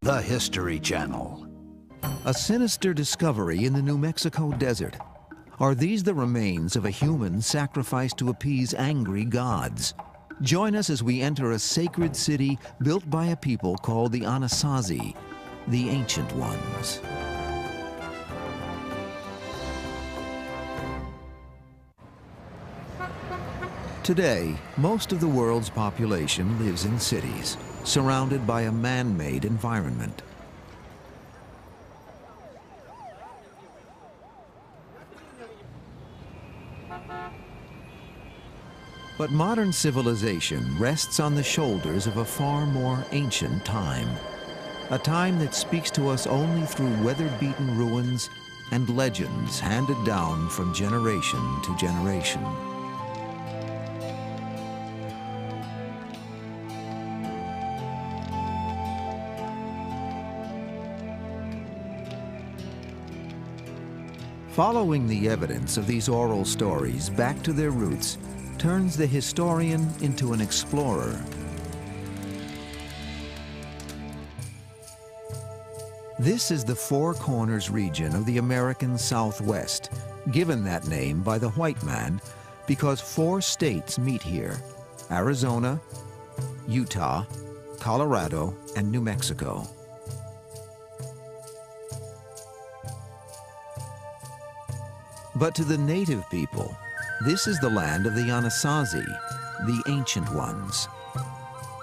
The History Channel. A sinister discovery in the New Mexico desert. Are these the remains of a human sacrificed to appease angry gods? Join us as we enter a sacred city built by a people called the Anasazi, the Ancient Ones. Today, most of the world's population lives in cities, surrounded by a man-made environment. But modern civilization rests on the shoulders of a far more ancient time. A time that speaks to us only through weather-beaten ruins and legends handed down from generation to generation. Following the evidence of these oral stories back to their roots turns the historian into an explorer. This is the Four Corners region of the American Southwest, given that name by the white man because 4 states meet here: Arizona, Utah, Colorado, and New Mexico. But to the native people, this is the land of the Anasazi, the Ancient Ones.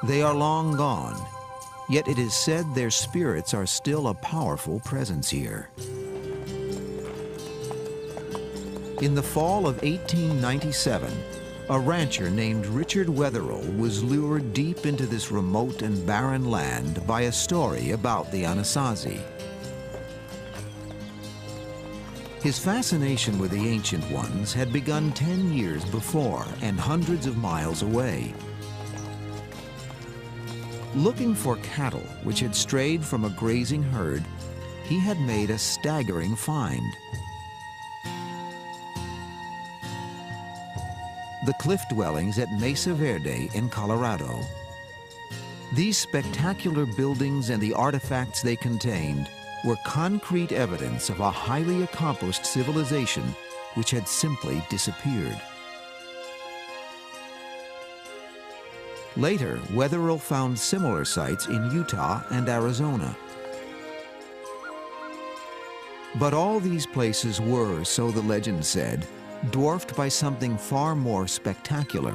They are long gone, yet it is said their spirits are still a powerful presence here. In the fall of 1897, a rancher named Richard Wetherill was lured deep into this remote and barren land by a story about the Anasazi. His fascination with the Ancient Ones had begun 10 years before and hundreds of miles away. Looking for cattle which had strayed from a grazing herd, he had made a staggering find. The cliff dwellings at Mesa Verde in Colorado. These spectacular buildings and the artifacts they contained were concrete evidence of a highly accomplished civilization which had simply disappeared. Later, Wetherill found similar sites in Utah and Arizona. But all these places were, so the legend said, dwarfed by something far more spectacular.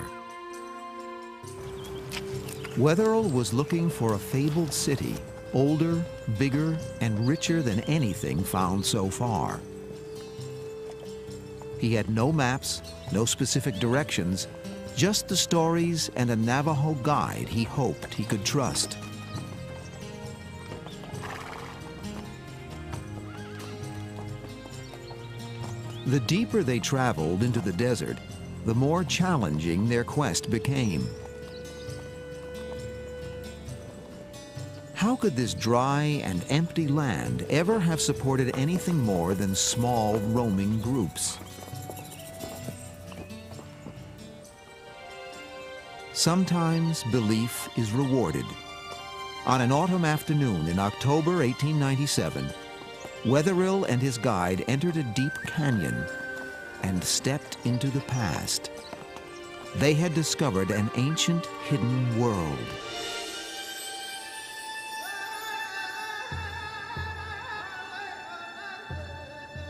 Wetherill was looking for a fabled city, older, bigger, and richer than anything found so far. He had no maps, no specific directions, just the stories and a Navajo guide he hoped he could trust. The deeper they traveled into the desert, the more challenging their quest became. How could this dry and empty land ever have supported anything more than small roaming groups? Sometimes belief is rewarded. On an autumn afternoon in October 1897, Wetherill and his guide entered a deep canyon and stepped into the past. They had discovered an ancient hidden world.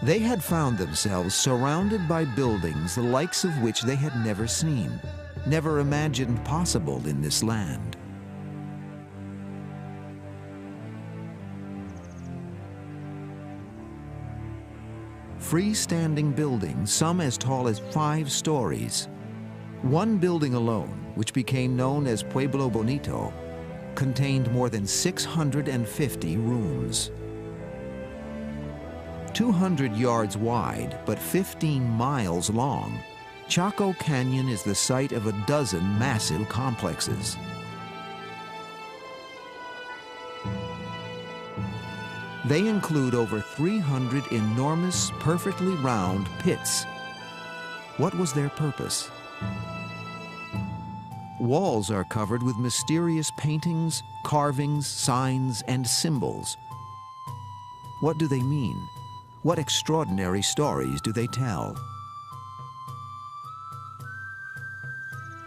They had found themselves surrounded by buildings the likes of which they had never seen, never imagined possible in this land. Freestanding buildings, some as tall as 5 stories. One building alone, which became known as Pueblo Bonito, contained more than 650 rooms. 200 yards wide, but 15 miles long, Chaco Canyon is the site of a dozen massive complexes. They include over 300 enormous, perfectly round pits. What was their purpose? walls are covered with mysterious paintings, carvings, signs, and symbols. What do they mean? What extraordinary stories do they tell?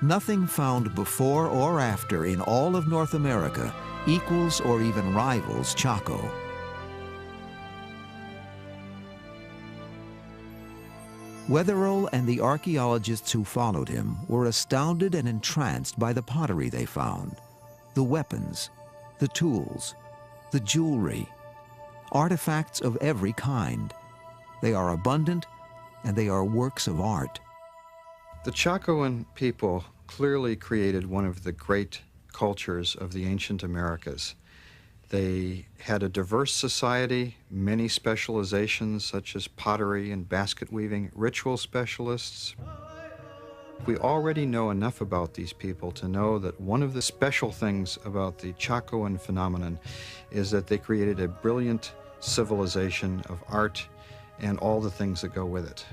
Nothing found before or after in all of North America equals or even rivals Chaco. Wetherill and the archaeologists who followed him were astounded and entranced by the pottery they found, the weapons, the tools, the jewelry, artifacts of every kind. They are abundant and they are works of art. The Chacoan people clearly created one of the great cultures of the ancient Americas. They had a diverse society, many specializations such as pottery and basket weaving, ritual specialists. We already know enough about these people to know that one of the special things about the Chacoan phenomenon is that they created a brilliant civilization of art and all the things that go with it.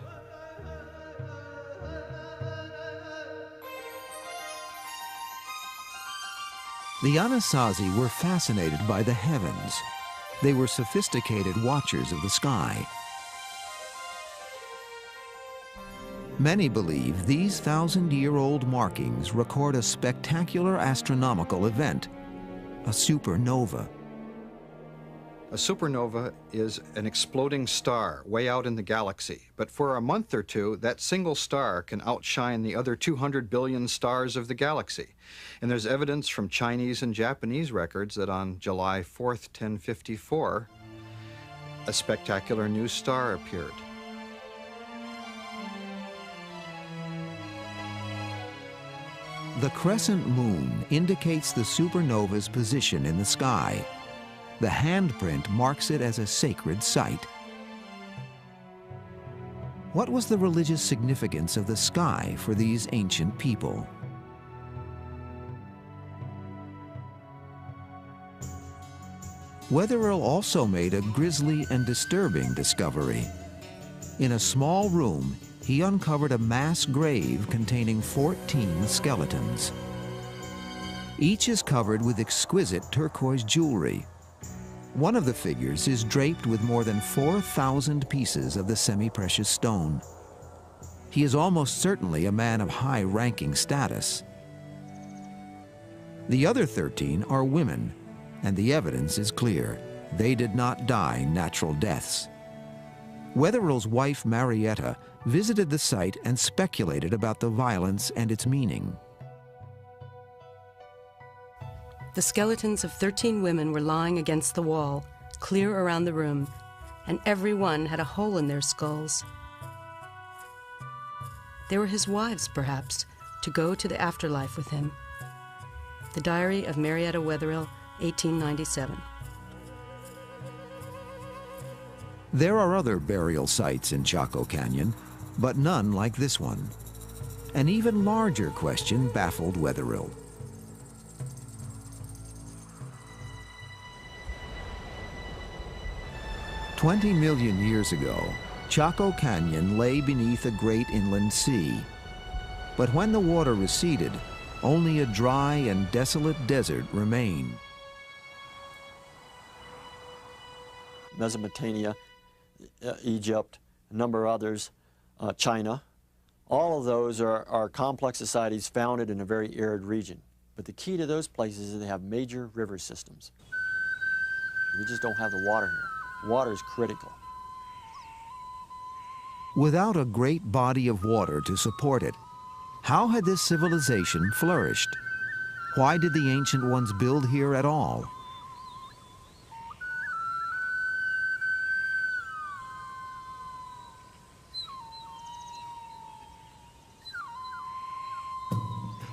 The Anasazi were fascinated by the heavens. They were sophisticated watchers of the sky. Many believe these 1,000-year-old markings record a spectacular astronomical event, a supernova. A supernova is an exploding star way out in the galaxy, but for a month or two, that single star can outshine the other 200 billion stars of the galaxy. And there's evidence from Chinese and Japanese records that on July 4th, 1054, a spectacular new star appeared. The crescent moon indicates the supernova's position in the sky. The handprint marks it as a sacred site. What was the religious significance of the sky for these ancient people? Wetherill also made a grisly and disturbing discovery. In a small room, he uncovered a mass grave containing 14 skeletons. Each is covered with exquisite turquoise jewelry. One of the figures is draped with more than 4,000 pieces of the semi-precious stone. He is almost certainly a man of high-ranking status. The other 13 are women, and the evidence is clear. They did not die natural deaths. Wetherill's wife, Marietta, visited the site and speculated about the violence and its meaning. The skeletons of 13 women were lying against the wall, clear around the room, and every one had a hole in their skulls. They were his wives, perhaps, to go to the afterlife with him. The Diary of Marietta Wetherill, 1897. There are other burial sites in Chaco Canyon, but none like this one. An even larger question baffled Wetherill. "20 million years ago, Chaco Canyon lay beneath a great inland sea. But when the water receded, only a dry and desolate desert remained." Mesopotamia, Egypt, a number of others, China. All of those are complex societies founded in a very arid region. But the key to those places is they have major river systems. We just don't have the water here. Water is critical. Without a great body of water to support it, how had this civilization flourished? Why did the ancient ones build here at all?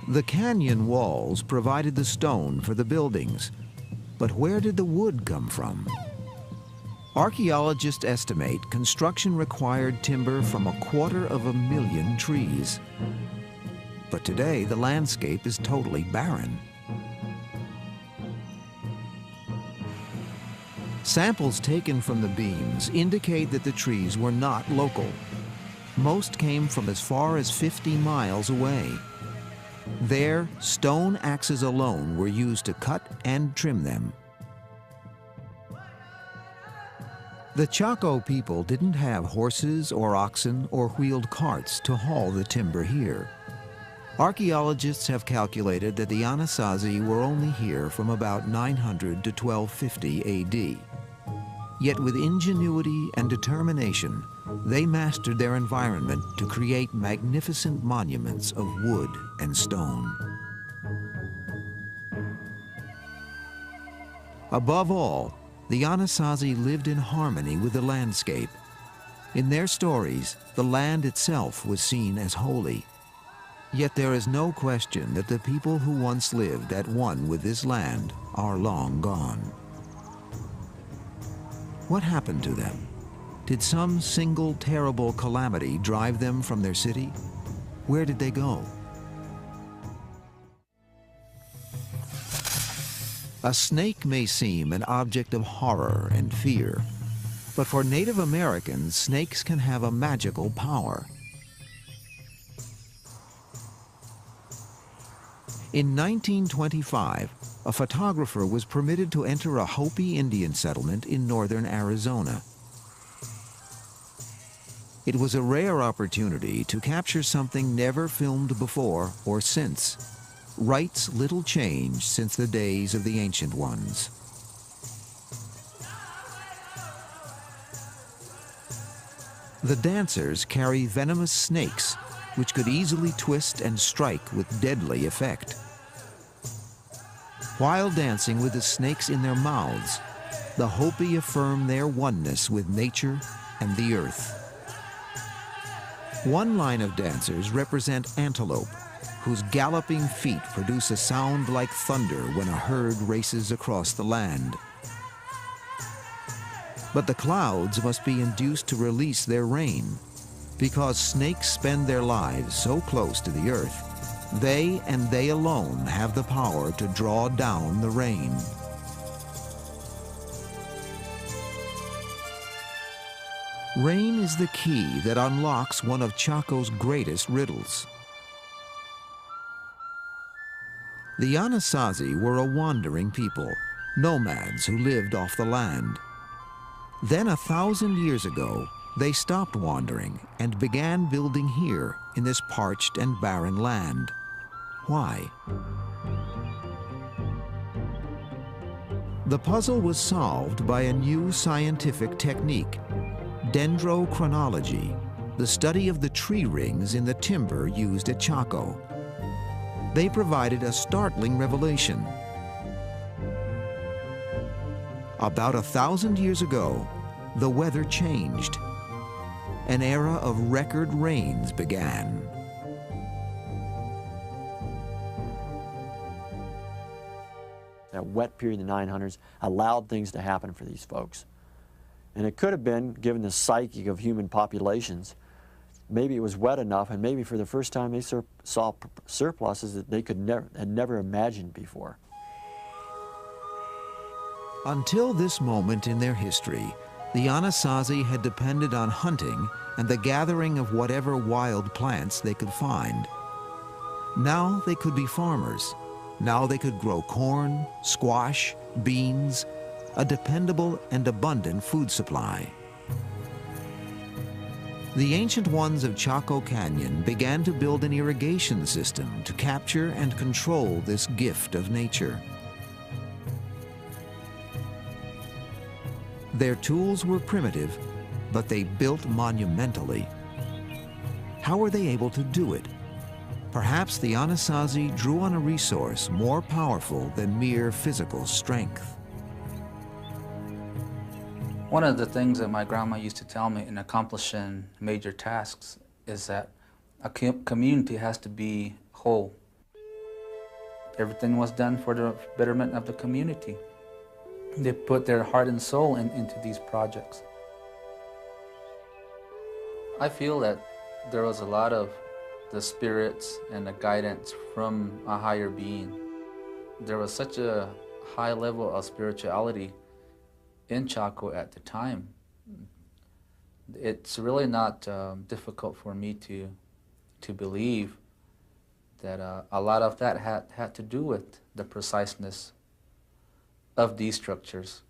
The canyon walls provided the stone for the buildings, but where did the wood come from? Archaeologists estimate construction required timber from 250,000 trees. But today, the landscape is totally barren. Samples taken from the beams indicate that the trees were not local. Most came from as far as 50 miles away. There, stone axes alone were used to cut and trim them. The Chaco people didn't have horses or oxen or wheeled carts to haul the timber here. Archaeologists have calculated that the Anasazi were only here from about 900 to 1250 AD. Yet with ingenuity and determination, they mastered their environment to create magnificent monuments of wood and stone. Above all, the Anasazi lived in harmony with the landscape. In their stories, the land itself was seen as holy. Yet there is no question that the people who once lived at one with this land are long gone. What happened to them? Did some single terrible calamity drive them from their city? Where did they go? A snake may seem an object of horror and fear, but for Native Americans, snakes can have a magical power. In 1925, a photographer was permitted to enter a Hopi Indian settlement in northern Arizona. It was a rare opportunity to capture something never filmed before or since. Rites little changed since the days of the ancient ones. The dancers carry venomous snakes, which could easily twist and strike with deadly effect. While dancing with the snakes in their mouths, the Hopi affirm their oneness with nature and the earth. One line of dancers represent antelope, whose galloping feet produce a sound like thunder when a herd races across the land. But the clouds must be induced to release their rain. Because snakes spend their lives so close to the earth, they and they alone have the power to draw down the rain. Rain is the key that unlocks one of Chaco's greatest riddles. The Anasazi were a wandering people, nomads who lived off the land. Then 1,000 years ago, they stopped wandering and began building here in this parched and barren land. Why? The puzzle was solved by a new scientific technique, dendrochronology, the study of the tree rings in the timber used at Chaco. They provided a startling revelation. About 1,000 years ago, the weather changed. An era of record rains began. That wet period in the 900s allowed things to happen for these folks. And it could have been, given the psyche of human populations, maybe it was wet enough, and maybe for the first time they saw surpluses that they had never imagined before. Until this moment in their history, the Anasazi had depended on hunting and the gathering of whatever wild plants they could find. Now they could be farmers. Now they could grow corn, squash, beans, a dependable and abundant food supply. The ancient ones of Chaco Canyon began to build an irrigation system to capture and control this gift of nature. Their tools were primitive, but they built monumentally. How were they able to do it? Perhaps the Anasazi drew on a resource more powerful than mere physical strength. One of the things that my grandma used to tell me in accomplishing major tasks is that a community has to be whole. Everything was done for the betterment of the community. They put their heart and soul into these projects. I feel that there was a lot of the spirits and the guidance from a higher being. There was such a high level of spirituality in Chaco at the time. It's really not difficult for me to believe that a lot of that had to do with the preciseness of these structures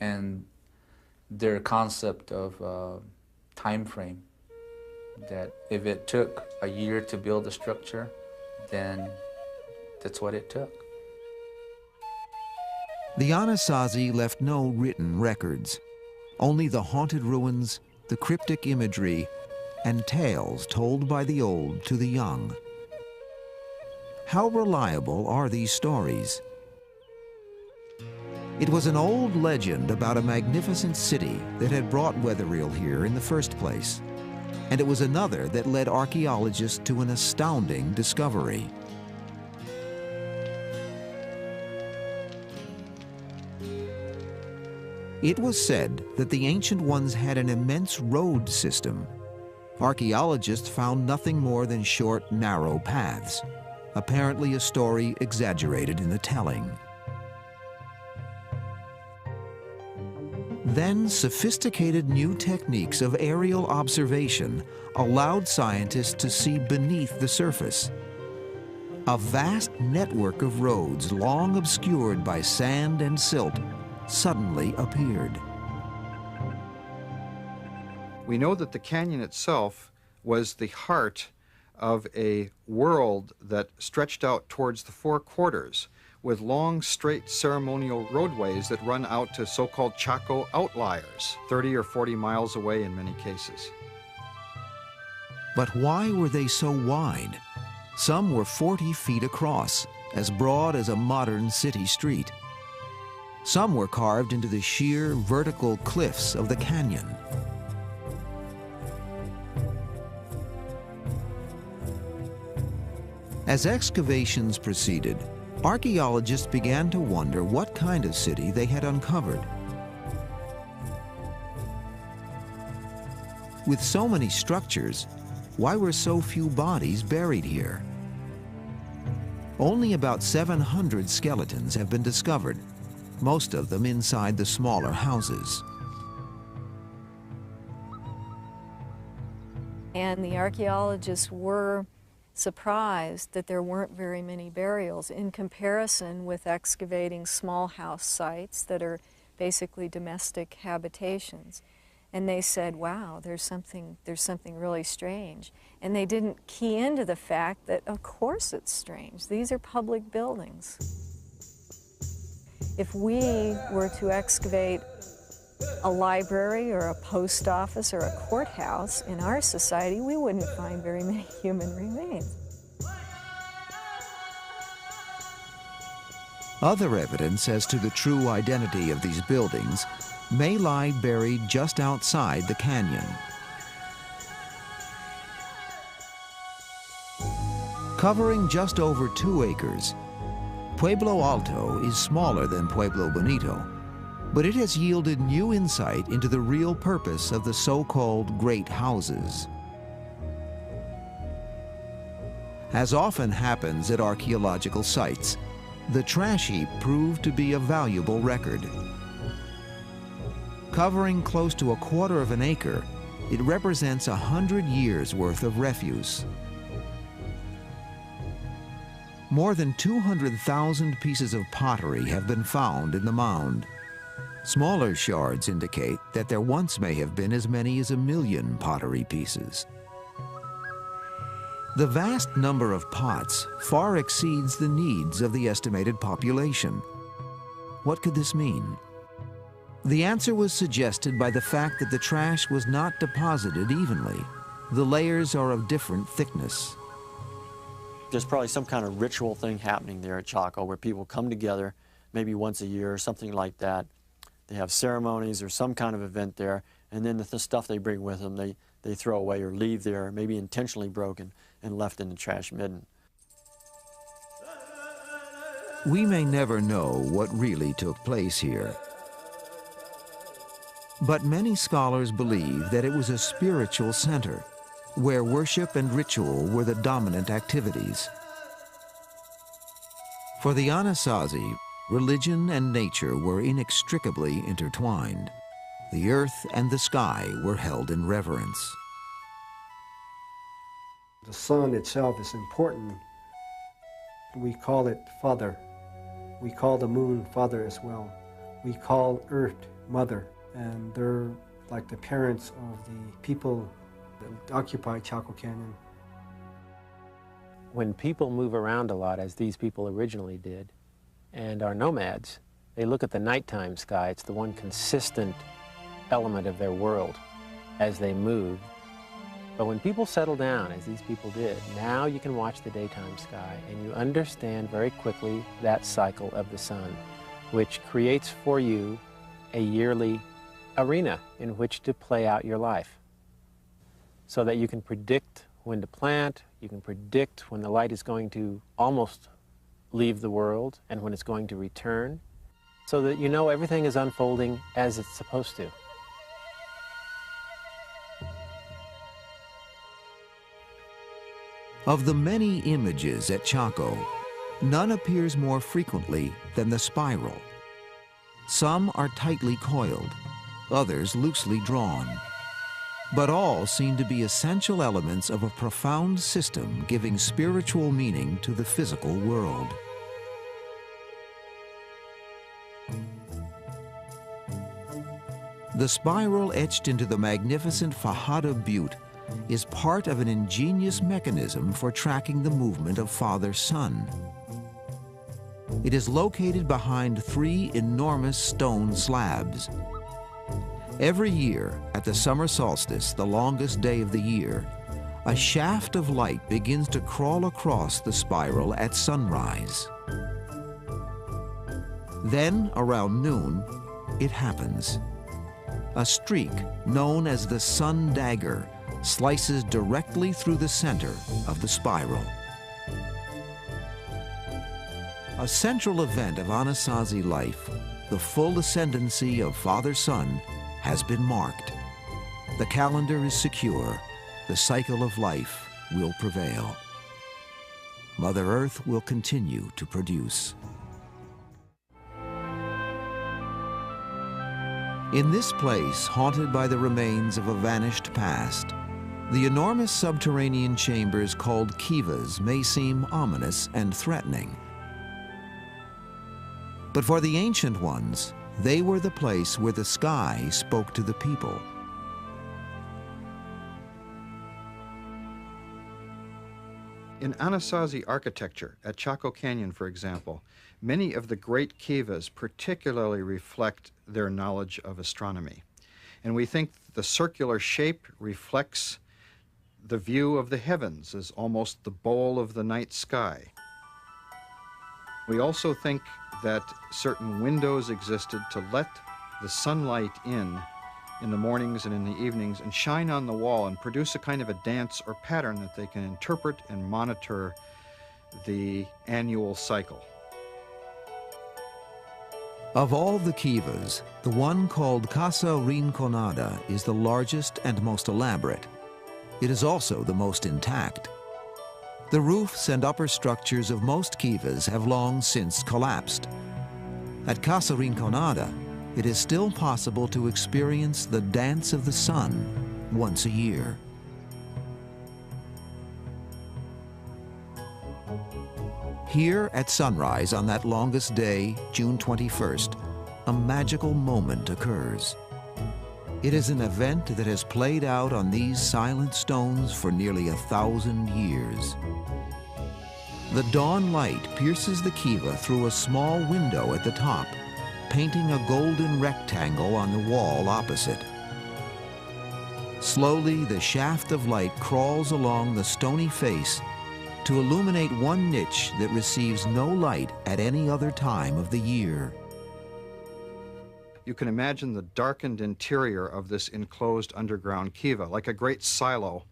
and their concept of time frame, that if it took a year to build a structure, then that's what it took. The Anasazi left no written records, only the haunted ruins, the cryptic imagery, and tales told by the old to the young. How reliable are these stories? It was an old legend about a magnificent city that had brought Wetherill here in the first place, and it was another that led archaeologists to an astounding discovery. It was said that the ancient ones had an immense road system. Archaeologists found nothing more than short, narrow paths, apparently a story exaggerated in the telling. Then, sophisticated new techniques of aerial observation allowed scientists to see beneath the surface. A vast network of roads, long obscured by sand and silt, suddenly appeared. We know that the canyon itself was the heart of a world that stretched out towards the four quarters, with long, straight ceremonial roadways that run out to so-called Chaco outliers, 30 or 40 miles away in many cases. But why were they so wide? Some were 40 feet across, as broad as a modern city street. Some were carved into the sheer vertical cliffs of the canyon. As excavations proceeded, archaeologists began to wonder what kind of city they had uncovered. With so many structures, why were so few bodies buried here? Only about 700 skeletons have been discovered, most of them inside the smaller houses. And the archaeologists were surprised that there weren't very many burials in comparison with excavating small house sites that are basically domestic habitations. And they said, wow, there's something really strange. And they didn't key into the fact that, of course it's strange. These are public buildings. If we were to excavate a library or a post office or a courthouse in our society, we wouldn't find very many human remains. Other evidence as to the true identity of these buildings may lie buried just outside the canyon. Covering just over 2 acres, Pueblo Alto is smaller than Pueblo Bonito, but it has yielded new insight into the real purpose of the so-called great houses. As often happens at archaeological sites, the trash heap proved to be a valuable record. Covering close to 1/4 of an acre, it represents 100 years' worth of refuse. More than 200,000 pieces of pottery have been found in the mound. Smaller shards indicate that there once may have been as many as 1 million pottery pieces. The vast number of pots far exceeds the needs of the estimated population. What could this mean? The answer was suggested by the fact that the trash was not deposited evenly. The layers are of different thickness. There's probably some kind of ritual thing happening there at Chaco where people come together maybe once a year or something like that. They have ceremonies or some kind of event there, and then the stuff they bring with them they throw away or leave there, maybe intentionally broken and left in the trash midden. We may never know what really took place here, but many scholars believe that it was a spiritual center where worship and ritual were the dominant activities. For the Anasazi, religion and nature were inextricably intertwined. The earth and the sky were held in reverence. The sun itself is important. We call it Father. We call the moon Father as well. We call Earth Mother, and they're like the parents of the people that occupy Chaco Canyon. When people move around a lot, as these people originally did, and are nomads, they look at the nighttime sky. It's the one consistent element of their world as they move. But when people settle down, as these people did, now you can watch the daytime sky and you understand very quickly that cycle of the sun, which creates for you a yearly arena in which to play out your life, so that you can predict when to plant, you can predict when the light is going to almost leave the world and when it's going to return, so that you know everything is unfolding as it's supposed to. Of the many images at Chaco, none appears more frequently than the spiral. Some are tightly coiled, others loosely drawn, but all seem to be essential elements of a profound system giving spiritual meaning to the physical world. The spiral etched into the magnificent Fajada Butte is part of an ingenious mechanism for tracking the movement of Father-Son. It is located behind 3 enormous stone slabs. Every year, at the summer solstice, the longest day of the year, a shaft of light begins to crawl across the spiral at sunrise. Then, around noon, it happens. A streak, known as the sun dagger, slices directly through the center of the spiral. A central event of Anasazi life, the full ascendancy of Father-Son, has been marked. The calendar is secure. The cycle of life will prevail. Mother Earth will continue to produce. In this place, haunted by the remains of a vanished past, the enormous subterranean chambers called kivas may seem ominous and threatening. But for the ancient ones, they were the place where the sky spoke to the people. In Anasazi architecture, at Chaco Canyon, for example, many of the great kivas particularly reflect their knowledge of astronomy. And we think the circular shape reflects the view of the heavens as almost the bowl of the night sky. We also think that certain windows existed to let the sunlight in the mornings and in the evenings and shine on the wall and produce a kind of a dance or pattern that they can interpret and monitor the annual cycle. Of all the kivas, the one called Casa Rinconada is the largest and most elaborate. It is also the most intact. The roofs and upper structures of most kivas have long since collapsed. At Casa Rinconada, it is still possible to experience the dance of the sun once a year. Here at sunrise on that longest day, June 21st, a magical moment occurs. It is an event that has played out on these silent stones for nearly 1,000 years. The dawn light pierces the kiva through a small window at the top, painting a golden rectangle on the wall opposite. Slowly, the shaft of light crawls along the stony face to illuminate one niche that receives no light at any other time of the year. You can imagine the darkened interior of this enclosed underground kiva, like a great silo,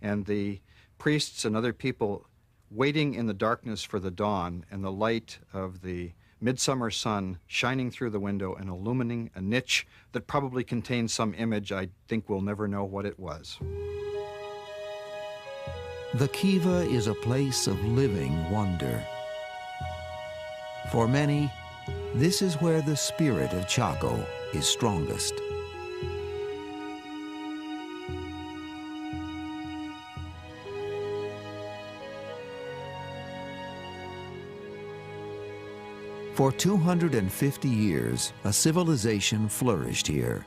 and the priests and other people waiting in the darkness for the dawn and the light of the midsummer sun shining through the window and illumining a niche that probably contains some image. I think we'll never know what it was. The kiva is a place of living wonder. For many, this is where the spirit of Chaco is strongest. For 250 years, a civilization flourished here.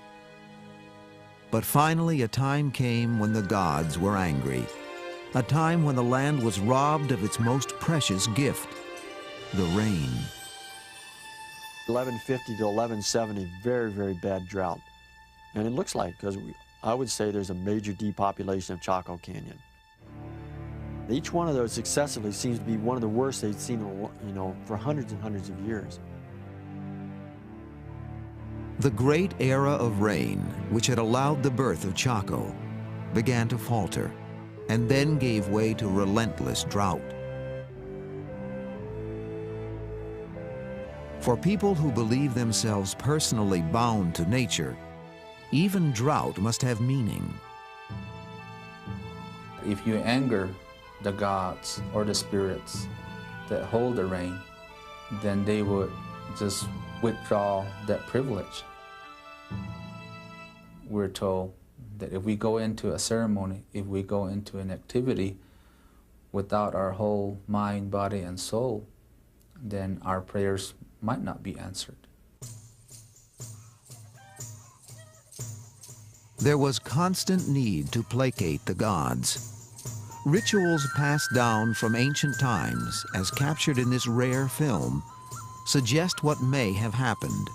But finally, a time came when the gods were angry. A time when the land was robbed of its most precious gift, the rain. 1150 to 1170, very, very bad drought. And it looks like, because I would say there's a major depopulation of Chaco Canyon. Each one of those successively seems to be one of the worst they've seen, for hundreds and hundreds of years. The great era of rain, which had allowed the birth of Chaco, began to falter, and then gave way to relentless drought. For people who believe themselves personally bound to nature, even drought must have meaning. If you anger the gods or the spirits that hold the rain, then they would just withdraw that privilege. We're told that if we go into a ceremony, if we go into an activity without our whole mind, body, and soul, then our prayers might not be answered. There was constant need to placate the gods. Rituals passed down from ancient times, as captured in this rare film, suggest what may have happened.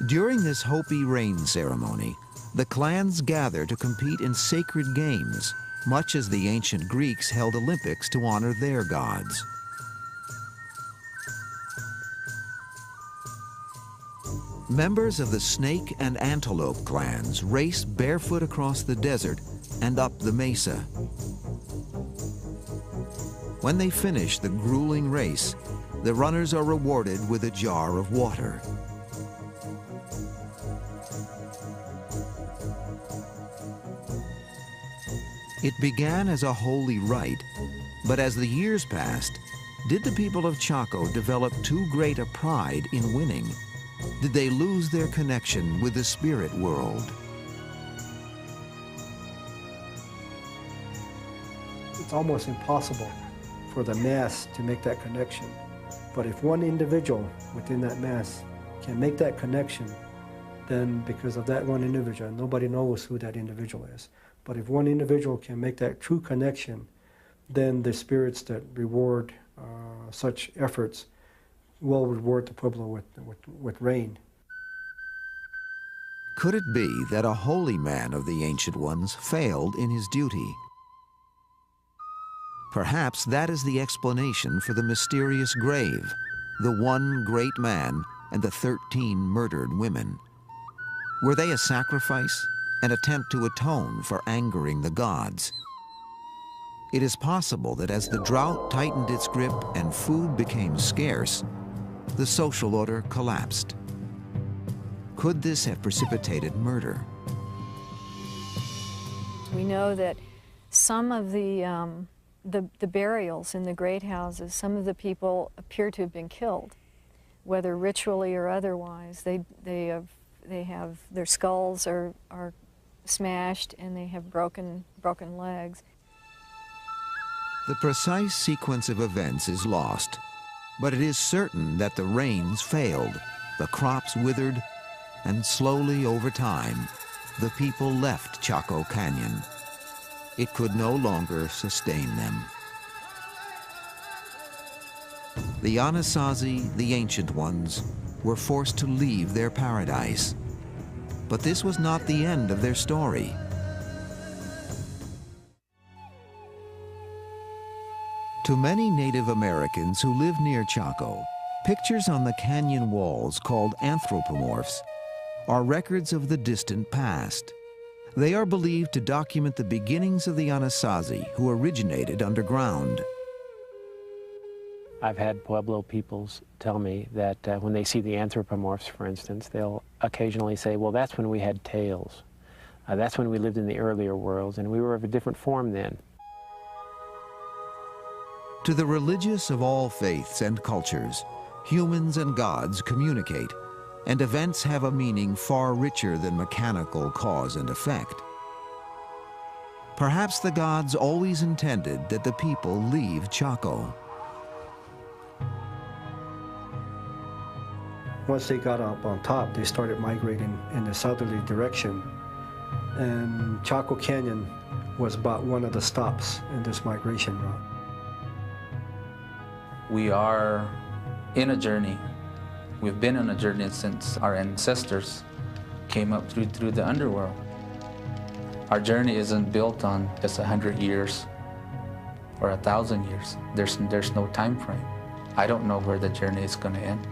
During this Hopi rain ceremony, the clans gather to compete in sacred games, much as the ancient Greeks held Olympics to honor their gods. Members of the Snake and Antelope clans race barefoot across the desert and up the mesa. When they finish the grueling race, the runners are rewarded with a jar of water. It began as a holy rite, but as the years passed, did the people of Chaco develop too great a pride in winning? Did they lose their connection with the spirit world? It's almost impossible for the mass to make that connection. But if one individual within that mass can make that connection, then because of that one individual, nobody knows who that individual is. But if one individual can make that true connection, then the spirits that reward such efforts will reward the Pueblo with rain. Could it be that a holy man of the Ancient Ones failed in his duty? Perhaps that is the explanation for the mysterious grave, the one great man and the 13 murdered women. Were they a sacrifice, an attempt to atone for angering the gods? It is possible that as the drought tightened its grip and food became scarce, the social order collapsed. Could this have precipitated murder? We know that some of the burials in the great houses, some of the people appear to have been killed, whether ritually or otherwise. They have their skulls are smashed and they have broken legs. The precise sequence of events is lost, but it is certain that the rains failed, the crops withered, and slowly over time, the people left Chaco Canyon. It could no longer sustain them. The Anasazi, the Ancient Ones, were forced to leave their paradise. But this was not the end of their story. To many Native Americans who live near Chaco, pictures on the canyon walls called anthropomorphs are records of the distant past. They are believed to document the beginnings of the Anasazi, who originated underground. I've had Pueblo peoples tell me that when they see the anthropomorphs, for instance, they'll occasionally say, well, that's when we had tails. That's when we lived in the earlier worlds, and we were of a different form then. To the religious of all faiths and cultures, humans and gods communicate, and events have a meaning far richer than mechanical cause and effect. Perhaps the gods always intended that the people leave Chaco. Once they got up on top, they started migrating in the southerly direction. And Chaco Canyon was about one of the stops in this migration route. We are in a journey. We've been on a journey since our ancestors came up through the underworld. Our journey isn't built on just 100 years or 1,000 years. There's no time frame. I don't know where the journey is going to end.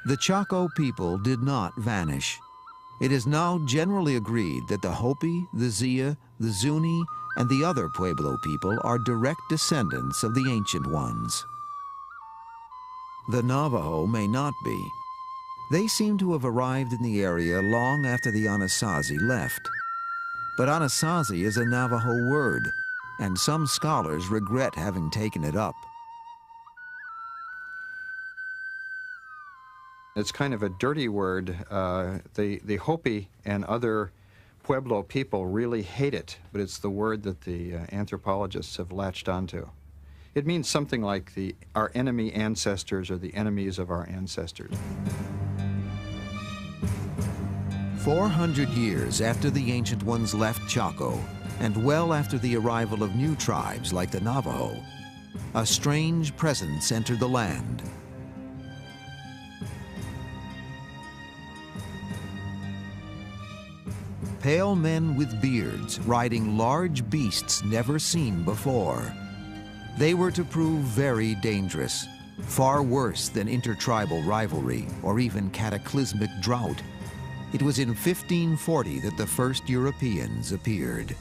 The Chaco people did not vanish. It is now generally agreed that the Hopi, the Zia, the Zuni, and the other Pueblo people are direct descendants of the Ancient Ones. The Navajo may not be. They seem to have arrived in the area long after the Anasazi left. But Anasazi is a Navajo word, and some scholars regret having taken it up. It's kind of a dirty word. The Hopi and other Pueblo people really hate it, but it's the word that the anthropologists have latched onto. It means something like our enemy ancestors or the enemies of our ancestors. 400 years after the Ancient Ones left Chaco, and well after the arrival of new tribes like the Navajo, a strange presence entered the land. Pale men with beards riding large beasts never seen before. They were to prove very dangerous, far worse than intertribal rivalry or even cataclysmic drought. It was in 1540 that the first Europeans appeared.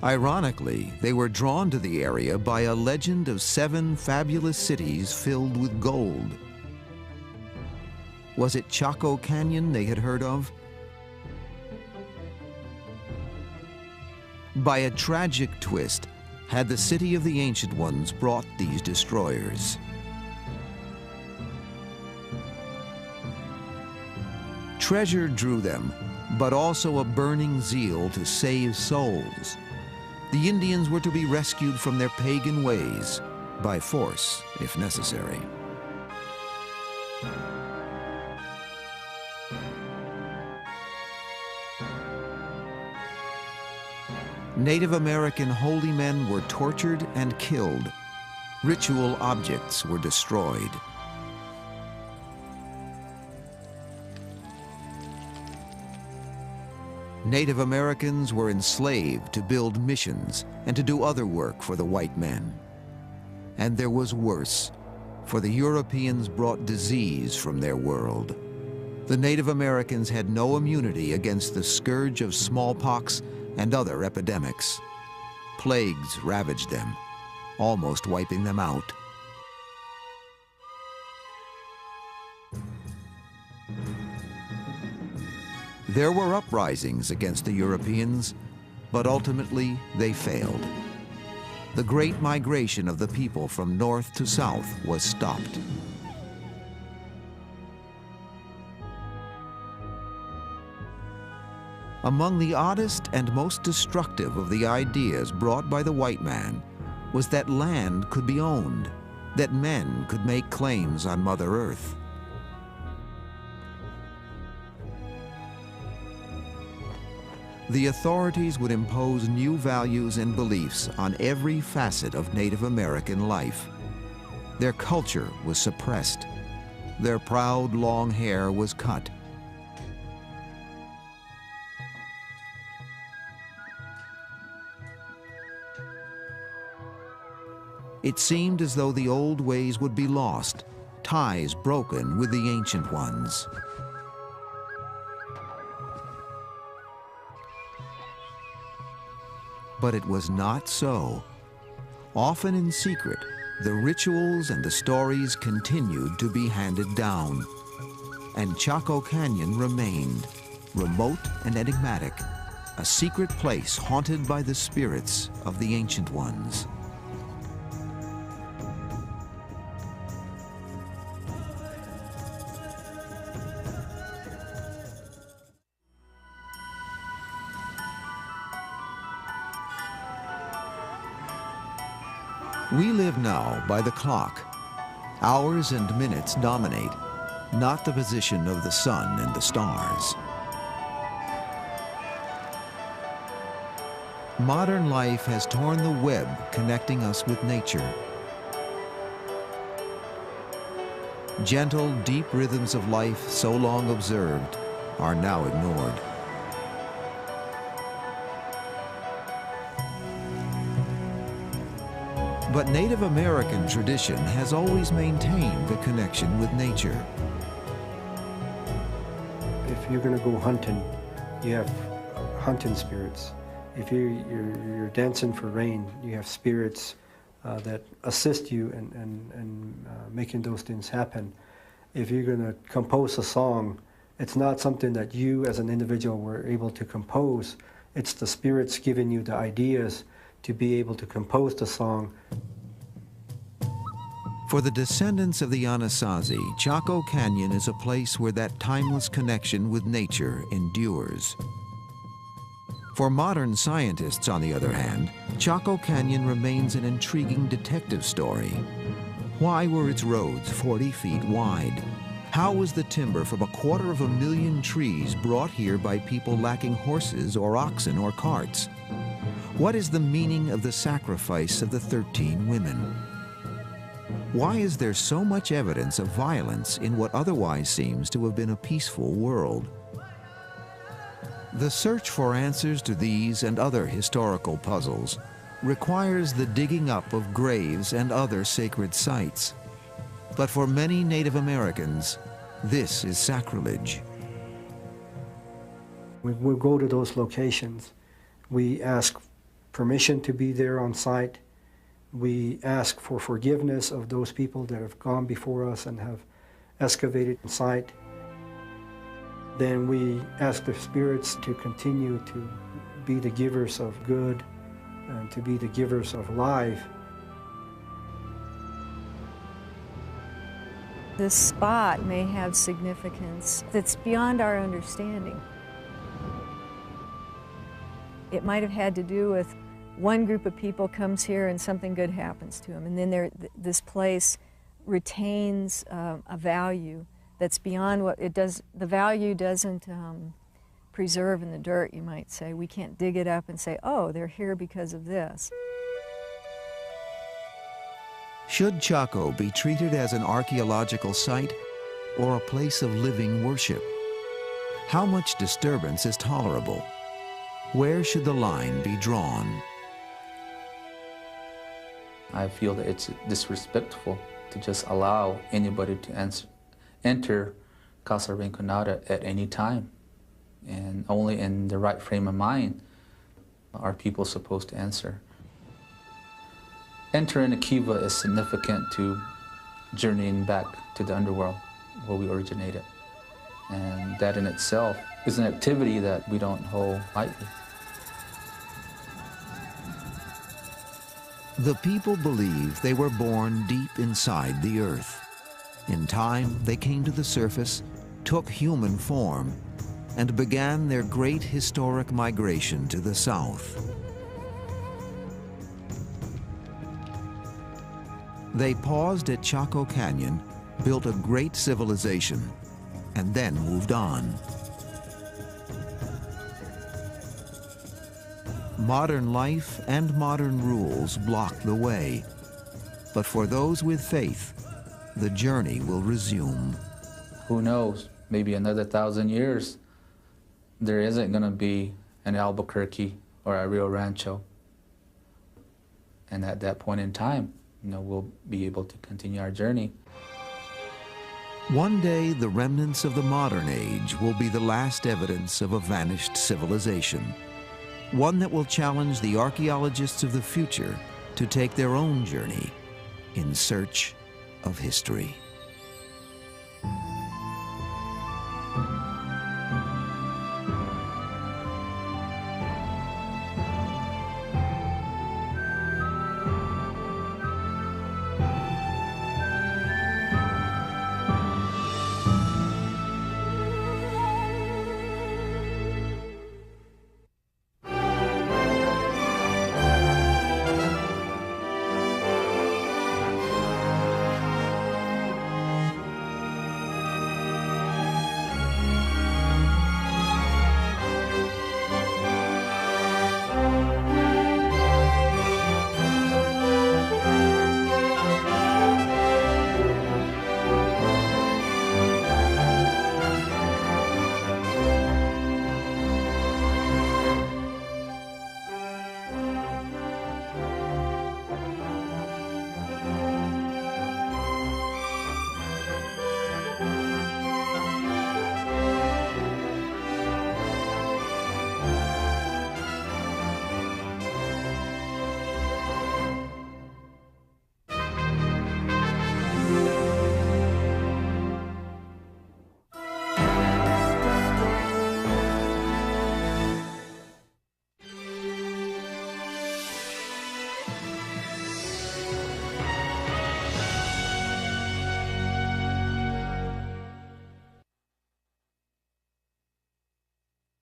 Ironically, they were drawn to the area by a legend of 7 fabulous cities filled with gold. Was it Chaco Canyon they had heard of? By a tragic twist, had the city of the Ancient Ones brought these destroyers. Treasure drew them, but also a burning zeal to save souls. The Indians were to be rescued from their pagan ways, by force, if necessary. Native American holy men were tortured and killed. Ritual objects were destroyed. Native Americans were enslaved to build missions and to do other work for the white men. And there was worse, for the Europeans brought disease from their world. The Native Americans had no immunity against the scourge of smallpox and other epidemics. Plagues ravaged them, almost wiping them out. There were uprisings against the Europeans, but ultimately they failed. The great migration of the people from north to south was stopped. Among the oddest and most destructive of the ideas brought by the white man was that land could be owned, that men could make claims on Mother Earth. The authorities would impose new values and beliefs on every facet of Native American life. Their culture was suppressed. Their proud long hair was cut. It seemed as though the old ways would be lost, ties broken with the Ancient Ones. But it was not so. Often in secret, the rituals and the stories continued to be handed down. And Chaco Canyon remained, remote and enigmatic, a secret place haunted by the spirits of the Ancient Ones. We live now by the clock. Hours and minutes dominate, not the position of the sun and the stars. Modern life has torn the web connecting us with nature. Gentle, deep rhythms of life so long observed are now ignored. But Native American tradition has always maintained the connection with nature. If you're going to go hunting, you have hunting spirits. If you're dancing for rain, you have spirits that assist you in making those things happen. If you're going to compose a song, it's not something that you as an individual were able to compose. It's the spirits giving you the ideas to be able to compose the song. For the descendants of the Anasazi, Chaco Canyon is a place where that timeless connection with nature endures. For modern scientists, on the other hand, Chaco Canyon remains an intriguing detective story. Why were its roads 40 feet wide? How was the timber from 250,000 trees brought here by people lacking horses or oxen or carts? What is the meaning of the sacrifice of the 13 women? Why is there so much evidence of violence in what otherwise seems to have been a peaceful world? The search for answers to these and other historical puzzles requires the digging up of graves and other sacred sites. But for many Native Americans, this is sacrilege. We go to those locations. We ask permission to be there on site. We ask for forgiveness of those people that have gone before us and have excavated the site. Then we ask the spirits to continue to be the givers of good and to be the givers of life. This spot may have significance that's beyond our understanding. It might have had to do with one group of people comes here and something good happens to them, and then this place retains a value that's beyond what it does. The value doesn't preserve in the dirt, you might say. We can't dig it up and say, oh, they're here because of this. Should Chaco be treated as an archaeological site or a place of living worship? How much disturbance is tolerable? Where should the line be drawn? I feel that it's disrespectful to just allow anybody to enter Casa Rinconada at any time. And only in the right frame of mind are people supposed to answer. Entering a kiva is significant to journeying back to the underworld where we originated. And that in itself is an activity that we don't hold lightly. The people believe they were born deep inside the earth. In time, they came to the surface, took human form, and began their great historic migration to the south. They paused at Chaco Canyon, built a great civilization, and then moved on. Modern life and modern rules block the way. But for those with faith, the journey will resume. Who knows, maybe another 1,000 years, there isn't going to be an Albuquerque or a Rio Rancho. And at that point in time, we'll be able to continue our journey. One day, the remnants of the modern age will be the last evidence of a vanished civilization. One that will challenge the archaeologists of the future to take their own journey in search of history.